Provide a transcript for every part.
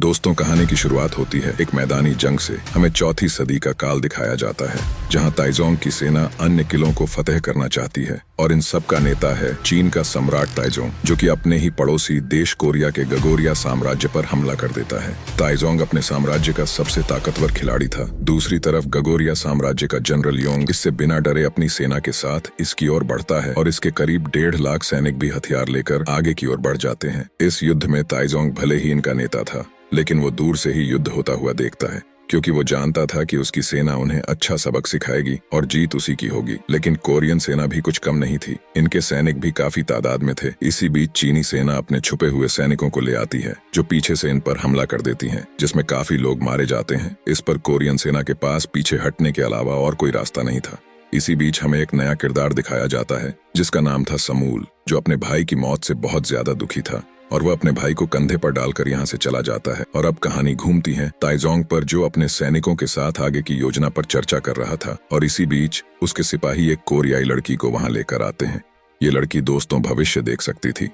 दोस्तों, कहानी की शुरुआत होती है एक मैदानी जंग से। हमें चौथी सदी का काल दिखाया जाता है, जहां ताइजोंग की सेना अन्य किलों को फतेह करना चाहती है और इन सब का नेता है चीन का सम्राट ताइजोंग, जो कि अपने ही पड़ोसी देश कोरिया के गगोरिया साम्राज्य पर हमला कर देता है। ताइजोंग अपने साम्राज्य का सबसे ताकतवर खिलाड़ी था। दूसरी तरफ गगोरिया साम्राज्य का जनरल योंग इससे बिना डरे अपनी सेना के साथ इसकी ओर बढ़ता है और इसके करीब 1.5 लाख सैनिक भी हथियार लेकर आगे की ओर बढ़ जाते हैं। इस युद्ध में ताइजोंग भले ही इनका नेता था, लेकिन वो दूर से ही युद्ध होता हुआ देखता है, क्योंकि वो जानता था कि उसकी सेना उन्हें अच्छा सबक सिखाएगी और जीत उसी की होगी। लेकिन कोरियन सेना भी कुछ कम नहीं थी। इनके सैनिक भी काफी तादाद में थे। इसी बीच चीनी सेना अपने छुपे हुए सैनिकों को ले आती है, जो पीछे से इन पर हमला कर देती हैं, जिसमें काफी लोग मारे जाते हैं। इस पर कोरियन सेना के पास पीछे हटने के अलावा और कोई रास्ता नहीं था। इसी बीच हमें एक नया किरदार दिखाया जाता है, जिसका नाम था समूल, जो अपने भाई की मौत से बहुत ज्यादा दुखी था और वह अपने भाई को कंधे पर डालकर यहाँ से चला जाता है। और अब कहानी घूमती है ताइजोंग पर, जो अपने सैनिकों के साथ आगे की योजना पर चर्चा कर रहा था। और इसी बीच उसके सिपाही एक कोरियाई लड़की को वहां लेकर आते हैं। ये लड़की दोस्तों भविष्य देख सकती थी।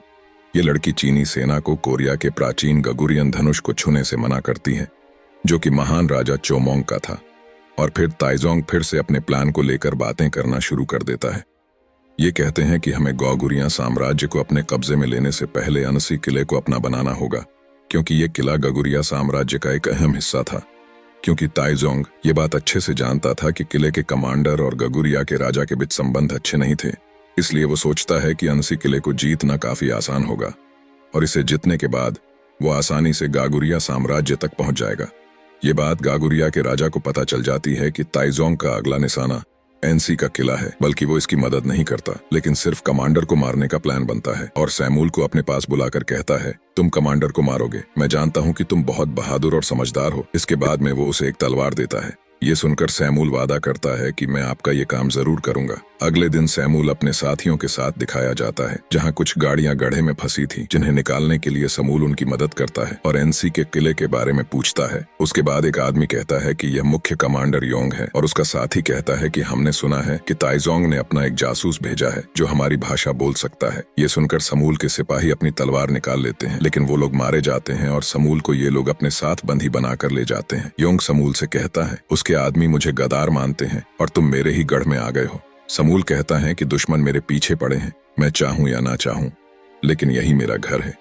ये लड़की चीनी सेना को कोरिया के प्राचीन गगुरियन धनुष को छूने से मना करती है, जो कि महान राजा चोमोंग का था। और फिर ताइजोंग फिर से अपने प्लान को लेकर बातें करना शुरू कर देता है। ये कहते हैं कि हमें गौगुरिया साम्राज्य को अपने कब्जे में लेने से पहले अनसी किले को अपना बनाना होगा, क्योंकि ये किला गगुरिया साम्राज्य का एक अहम हिस्सा था। क्योंकि ताइजोंग ये बात अच्छे से जानता था कि किले के कमांडर और गगुरिया के राजा के बीच संबंध अच्छे नहीं थे, इसलिए वो सोचता है कि अनसी किले को जीतना काफी आसान होगा और इसे जीतने के बाद वो आसानी से गागुरिया साम्राज्य तक पहुंच जाएगा। ये बात गागुरिया के राजा को पता चल जाती है कि ताइजोंग का अगला निशाना एनसी का किला है, बल्कि वो इसकी मदद नहीं करता, लेकिन सिर्फ कमांडर को मारने का प्लान बनता है। और सैमूल को अपने पास बुलाकर कहता है, तुम कमांडर को मारोगे, मैं जानता हूँ कि तुम बहुत बहादुर और समझदार हो। इसके बाद में वो उसे एक तलवार देता है। ये सुनकर सैमूल वादा करता है कि मैं आपका ये काम जरूर करूंगा। अगले दिन सैमूल अपने साथियों के साथ दिखाया जाता है, जहां कुछ गाड़ियां गड्ढे में फंसी थी, जिन्हें निकालने के लिए समूल उनकी मदद करता है और एनसी के किले के बारे में पूछता है। उसके बाद एक आदमी कहता है कि यह मुख्य कमांडर योंग है और उसका साथी कहता है कि हमने सुना है कि ताइजोंग ने अपना एक जासूस भेजा है जो हमारी भाषा बोल सकता है। ये सुनकर समूल के सिपाही अपनी तलवार निकाल लेते हैं, लेकिन वो लोग मारे जाते हैं और समूल को ये लोग अपने साथ बंदी बनाकर ले जाते हैं। योंग समूल से कहता है, उसके आदमी मुझे गद्दार मानते हैं और तुम मेरे ही गढ़ में आ गए हो। समूल कहता है कि दुश्मन मेरे पीछे पड़े हैं, मैं चाहूं या ना चाहूं, लेकिन यही मेरा घर है।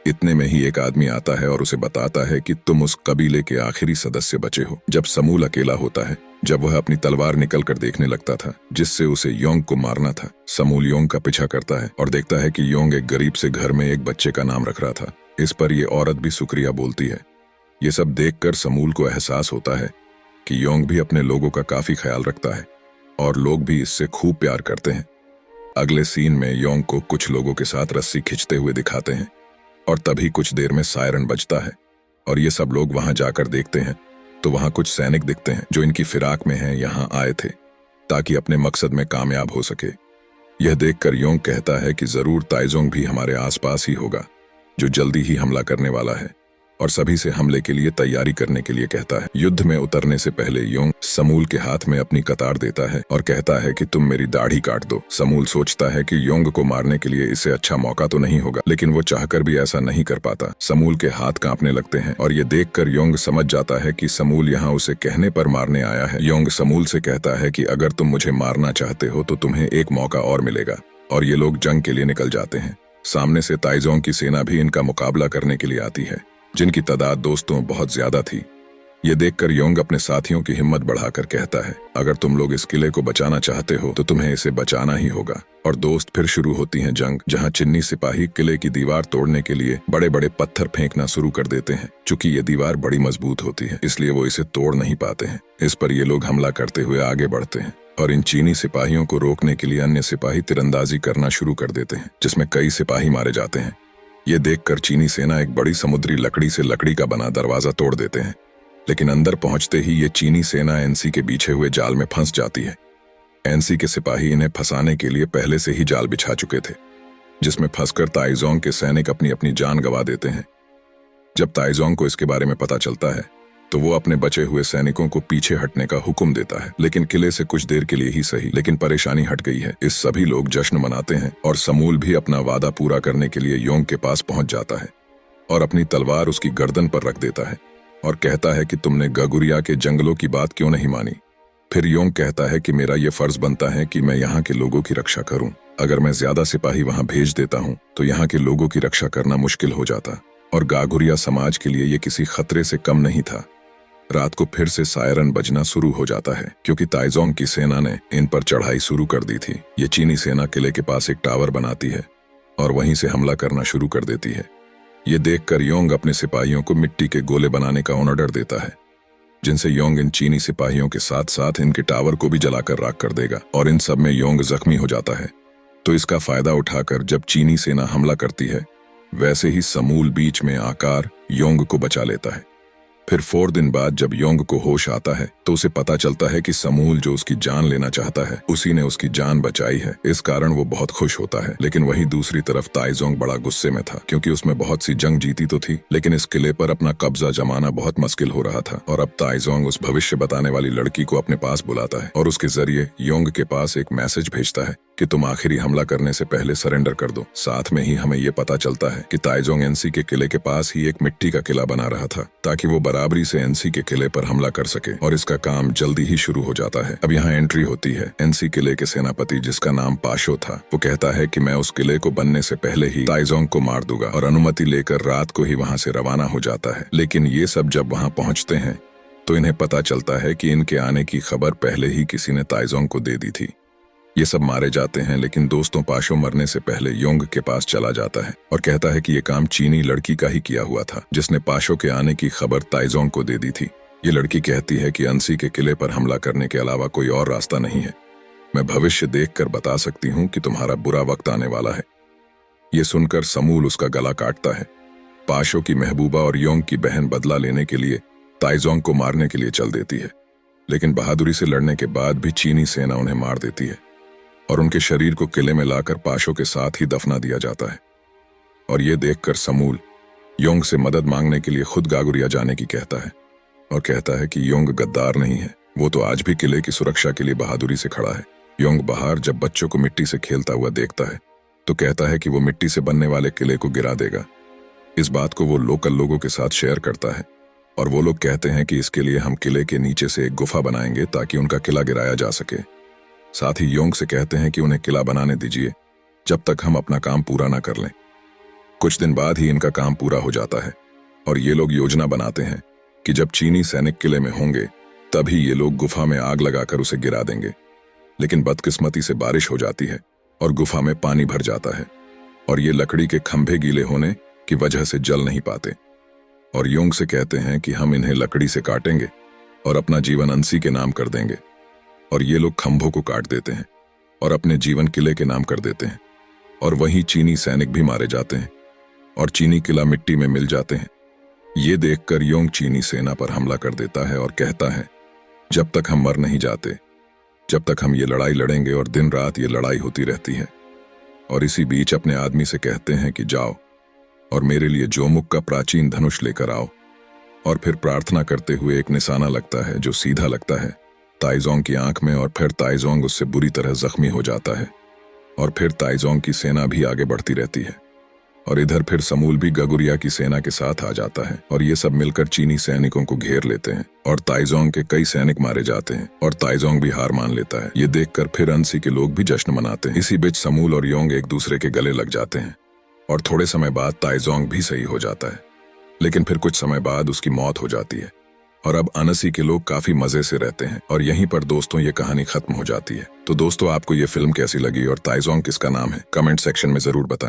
इतने में ही एक आदमी आता है और उसे बताता है कि तुम उस कबीले के आखिरी सदस्य बचे हो। जब समूल अकेला होता है, जब वह अपनी तलवार निकल कर देखने लगता था जिससे उसे योंग को मारना था, समूल योंग का पीछा करता है और देखता है कि योंग एक गरीब से घर में एक बच्चे का नाम रख रहा था। इस पर यह औरत भी शुक्रिया बोलती है। ये सब देखकर समूल को एहसास होता है कि योंग भी अपने लोगों का काफी ख्याल रखता है और लोग भी इससे खूब प्यार करते हैं। अगले सीन में योंग को कुछ लोगों के साथ रस्सी खींचते हुए दिखाते हैं और तभी कुछ देर में सायरन बजता है और ये सब लोग वहां जाकर देखते हैं तो वहां कुछ सैनिक दिखते हैं जो इनकी फिराक में हैं, यहां आए थे ताकि अपने मकसद में कामयाब हो सके। यह देखकर योंग कहता है कि जरूर ताइजोंग भी हमारे आसपास ही होगा, जो जल्दी ही हमला करने वाला है, और सभी से हमले के लिए तैयारी करने के लिए कहता है। युद्ध में उतरने से पहले योंग समूल के हाथ में अपनी कतार देता है और कहता है कि तुम मेरी दाढ़ी काट दो। समूल सोचता है कि योंग को मारने के लिए इससे अच्छा मौका तो नहीं होगा, लेकिन वो चाहकर भी ऐसा नहीं कर पाता। समूल के हाथ कांपने लगते हैं और ये देखकर योंग समझ जाता है कि समूल यहाँ उसे कहने पर मारने आया है। योंग समूल से कहता है कि अगर तुम मुझे मारना चाहते हो तो तुम्हें एक मौका और मिलेगा, और ये लोग जंग के लिए निकल जाते हैं। सामने से ताइजोंग की सेना भी इनका मुकाबला करने के लिए आती है, जिनकी तादाद दोस्तों बहुत ज्यादा थी। ये देखकर योंग अपने साथियों की हिम्मत बढ़ाकर कहता है, अगर तुम लोग इस किले को बचाना चाहते हो तो तुम्हें इसे बचाना ही होगा। और दोस्त फिर शुरू होती है जंग, जहां चिन्नी सिपाही किले की दीवार तोड़ने के लिए बड़े बड़े पत्थर फेंकना शुरू कर देते हैं। चूंकि ये दीवार बड़ी मजबूत होती है, इसलिए वो इसे तोड़ नहीं पाते हैं। इस पर ये लोग हमला करते हुए आगे बढ़ते हैं और इन चीनी सिपाहियों को रोकने के लिए अन्य सिपाही तीरंदाजी करना शुरू कर देते हैं, जिसमें कई सिपाही मारे जाते हैं। ये देखकर चीनी सेना एक बड़ी समुद्री लकड़ी से लकड़ी का बना दरवाजा तोड़ देते हैं, लेकिन अंदर पहुंचते ही ये चीनी सेना एनसी के बिछे हुए जाल में फंस जाती है। एनसी के सिपाही इन्हें फंसाने के लिए पहले से ही जाल बिछा चुके थे, जिसमें फंसकर ताइजोंग के सैनिक अपनी अपनी जान गंवा देते हैं। जब ताइजोंग को इसके बारे में पता चलता है तो वो अपने बचे हुए सैनिकों को पीछे हटने का हुक्म देता है, लेकिन किले से कुछ देर के लिए ही सही, लेकिन परेशानी हट गई है। इस सभी लोग जश्न मनाते हैं और समूल भी अपना वादा पूरा करने के लिए योंग के पास पहुंच जाता है और अपनी तलवार उसकी गर्दन पर रख देता है और कहता है कि तुमने गगुरिया के जंगलों की बात क्यों नहीं मानी। फिर योंग कहता है कि मेरा ये फर्ज बनता है कि मैं यहाँ के लोगों की रक्षा करूं। अगर मैं ज्यादा सिपाही वहां भेज देता हूं तो यहाँ के लोगों की रक्षा करना मुश्किल हो जाता और गागुरिया समाज के लिए ये किसी खतरे से कम नहीं था। रात को फिर से सायरन बजना शुरू हो जाता है क्योंकि ताइजोंग की सेना ने इन पर चढ़ाई शुरू कर दी थी। ये चीनी सेना किले के पास एक टावर बनाती है और वहीं से हमला करना शुरू कर देती है। ये देखकर योंग अपने सिपाहियों को मिट्टी के गोले बनाने का ऑर्डर देता है, जिनसे योंग इन चीनी सिपाहियों के साथ साथ इनके टावर को भी जलाकर राख कर देगा और इन सब में योंग जख्मी हो जाता है। तो इसका फायदा उठाकर जब चीनी सेना हमला करती है, वैसे ही समूल बीच में आकर योंग को बचा लेता है। फिर 4 दिन बाद जब योंग को होश आता है तो उसे पता चलता है कि समूल जो उसकी जान लेना चाहता है उसी ने उसकी जान बचाई है। इस कारण वो बहुत खुश होता है। लेकिन वहीं दूसरी तरफ ताइजोंग बड़ा गुस्से में था क्योंकि उसमें बहुत सी जंग जीती तो थी, लेकिन इस किले पर अपना कब्जा जमाना बहुत मुश्किल हो रहा था। और अब ताइजोंग उस भविष्य बताने वाली लड़की को अपने पास बुलाता है और उसके जरिए योंग के पास एक मैसेज भेजता है कि तुम आखिरी हमला करने से पहले सरेंडर कर दो। साथ में ही हमें ये पता चलता है कि ताइजोंग एनसी के किले के पास ही एक मिट्टी का किला बना रहा था ताकि वो बराबरी से एनसी के किले पर हमला कर सके और इसका काम जल्दी ही शुरू हो जाता है। अब यहाँ एंट्री होती है एनसी किले के सेनापति जिसका नाम पाशो था। वो कहता है कि मैं उस किले को बनने से पहले ही ताइजोंग को मार दूंगा और अनुमति लेकर रात को ही वहाँ से रवाना हो जाता है। लेकिन ये सब जब वहाँ पहुँचते हैं तो इन्हें पता चलता है कि इनके आने की खबर पहले ही किसी ने ताइजोंग को दे दी थी। ये सब मारे जाते हैं, लेकिन दोस्तों पाशो मरने से पहले योंग के पास चला जाता है और कहता है कि ये काम चीनी लड़की का ही किया हुआ था जिसने पाशो के आने की खबर ताइजोंग को दे दी थी। ये लड़की कहती है कि एनसी के किले पर हमला करने के अलावा कोई और रास्ता नहीं है। मैं भविष्य देखकर बता सकती हूँ कि तुम्हारा बुरा वक्त आने वाला है। ये सुनकर समूल उसका गला काटता है। पाशो की महबूबा और योंग की बहन बदला लेने के लिए ताइजोंग को मारने के लिए चल देती है, लेकिन बहादुरी से लड़ने के बाद भी चीनी सेना उन्हें मार देती है और उनके शरीर को किले में लाकर पाशो के साथ ही दफना दिया जाता है। और ये देखकर समूल योंग से मदद मांगने के लिए खुद गागुरिया जाने की कहता है और कहता है कि योंग गद्दार नहीं है, वो तो आज भी किले की सुरक्षा के लिए बहादुरी से खड़ा है। योंग बाहर जब बच्चों को मिट्टी से खेलता हुआ देखता है तो कहता है कि वो मिट्टी से बनने वाले किले को गिरा देगा। इस बात को वो लोकल लोगों के साथ शेयर करता है और वो लोग कहते हैं कि इसके लिए हम किले के नीचे से एक गुफा बनाएंगे ताकि उनका किला गिराया जा सके। साथ ही योंग से कहते हैं कि उन्हें किला बनाने दीजिए जब तक हम अपना काम पूरा ना कर लें। कुछ दिन बाद ही इनका काम पूरा हो जाता है और ये लोग योजना बनाते हैं कि जब चीनी सैनिक किले में होंगे तभी ये लोग गुफा में आग लगाकर उसे गिरा देंगे। लेकिन बदकिस्मती से बारिश हो जाती है और गुफा में पानी भर जाता है और ये लकड़ी के खंभे गीले होने की वजह से जल नहीं पाते। और योंग से कहते हैं कि हम इन्हें लकड़ी से काटेंगे और अपना जीवन एनसी के नाम कर देंगे। और ये लोग खंभों को काट देते हैं और अपने जीवन किले के नाम कर देते हैं और वहीं चीनी सैनिक भी मारे जाते हैं और चीनी किला मिट्टी में मिल जाते हैं। ये देखकर योंग चीनी सेना पर हमला कर देता है और कहता है जब तक हम मर नहीं जाते, जब तक हम ये लड़ाई लड़ेंगे और दिन रात ये लड़ाई होती रहती है। और इसी बीच अपने आदमी से कहते हैं कि जाओ और मेरे लिए जोमुक का प्राचीन धनुष लेकर आओ। और फिर प्रार्थना करते हुए एक निशाना लगता है जो सीधा लगता है ताइजोंग की आंख में और फिर ताइजोंग उससे बुरी तरह जख्मी हो जाता है। और फिर ताइजोंग की सेना भी आगे बढ़ती रहती है और इधर फिर समूल भी गगुरिया की सेना के साथ आ जाता है और ये सब मिलकर चीनी सैनिकों को घेर लेते हैं और ताइजोंग के कई सैनिक मारे जाते हैं और ताइजोंग भी हार मान लेता है। ये देखकर फिर एनसी के लोग भी जश्न मनाते हैं। इसी बीच समूल और योंग एक दूसरे के गले लग जाते हैं और थोड़े समय बाद ताइजोंग भी सही हो जाता है, लेकिन फिर कुछ समय बाद उसकी मौत हो जाती है। और अब अनसी के लोग काफी मजे से रहते हैं और यहीं पर दोस्तों ये कहानी खत्म हो जाती है। तो दोस्तों आपको ये फिल्म कैसी लगी और ताइजोंग किसका नाम है, कमेंट सेक्शन में जरूर बताएं।